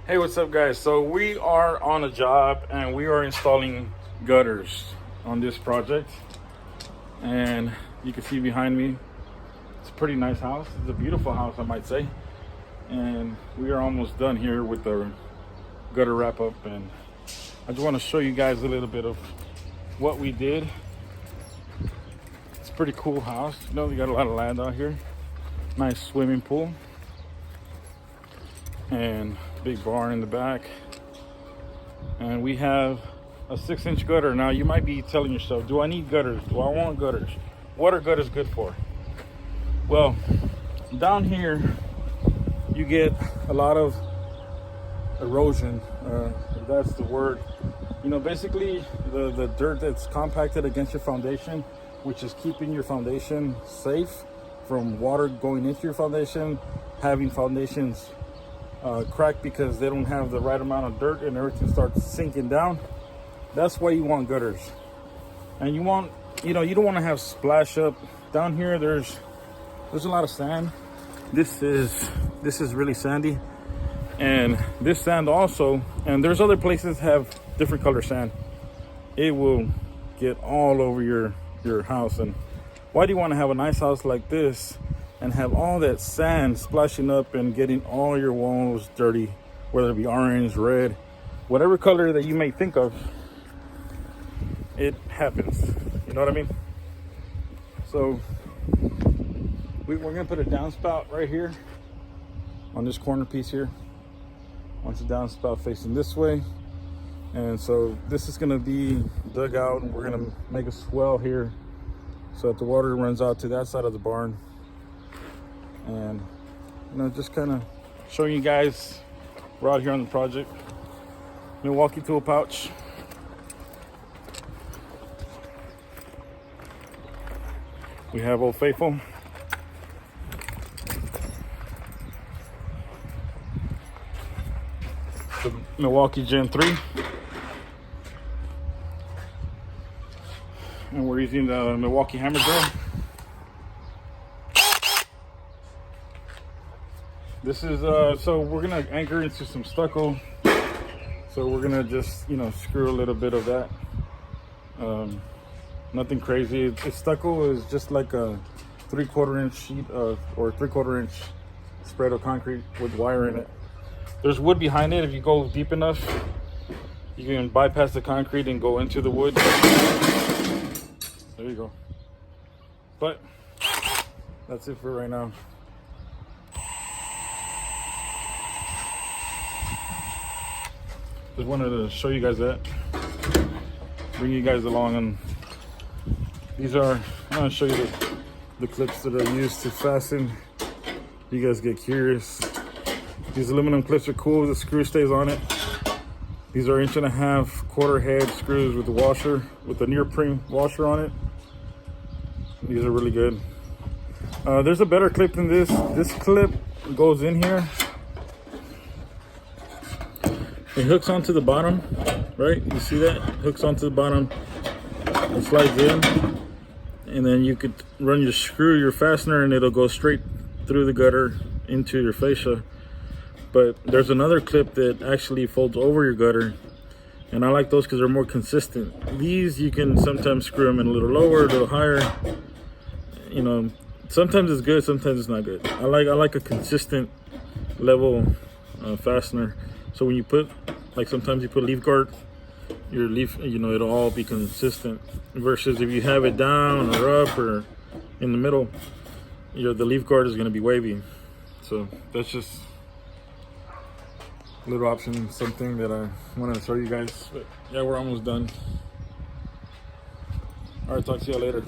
Hey, what's up, guys? So we are on a job and we are installing gutters on this project, and you can see behind me it's a pretty nice house. It's a beautiful house, I might say, and we are almost done here with the gutter wrap up. And I just want to show you guys a little bit of what we did. It's a pretty cool house. You know, we got a lot of land out here, nice swimming pool, and big barn in the back. And we have a 6-inch gutter. Now you might be telling yourself, do I need gutters? Do I want gutters? What are gutters good for? Well, down here you get a lot of erosion, if that's the word. You know, basically the dirt that's compacted against your foundation, which is keeping your foundation safe from water going into your foundation, having foundations crack because they don't have the right amount of dirt and everything starts sinking down. That's why you want gutters. And you want, you know, you don't want to have splash up. Down here there's a lot of sand. This is really sandy, and this sand also, and there's other places have different color sand. It will get all over your house. And why do you want to have a nice house like this and have all that sand splashing up and getting all your walls dirty, whether it be orange, red, whatever color that you may think of? It happens, you know what I mean? So we're gonna put a downspout right here on this corner piece here. Once the downspout facing this way, and so this is gonna be dug out, and we're gonna make a swell here so that the water runs out to that side of the barn. And you know, just kind of showing you guys we're out here on the project. Milwaukee tool pouch. We have Old Faithful. The Milwaukee Gen 3. And we're using the Milwaukee hammer drill. This is so we're gonna anchor into some stucco, so we're gonna just, you know, screw a little bit of that. Nothing crazy. It's stucco is just like a 3/4 inch sheet of, or 3/4 inch spread of concrete with wire in it. There's wood behind it. If you go deep enough, you can bypass the concrete and go into the wood. There you go. But that's it for right now. Just wanted to show you guys that, bring you guys along. And these are, I'm gonna show you the clips that are used to fasten. You guys get curious. These aluminum clips are cool. The screw stays on it. These are 1.5 inch quarter head screws with the washer, with the neoprene washer on it. These are really good. There's a better clip than this. This clip goes in here. It hooks onto the bottom, right? You see that? It hooks onto the bottom. It slides in, and then you could run your screw, your fastener, and it'll go straight through the gutter into your fascia. But there's another clip that actually folds over your gutter, and I like those because they're more consistent. These, you can sometimes screw them in a little lower, a little higher. You know, sometimes it's good, sometimes it's not good. I like a consistent level fastener. So when you put, like, sometimes you put leaf guard, your leaf, you know, it'll all be consistent. Versus if you have it down or up or in the middle, the leaf guard is going to be wavy. So that's just a little option, something that I wanted to show you guys. But yeah, we're almost done. All right, talk to y'all later.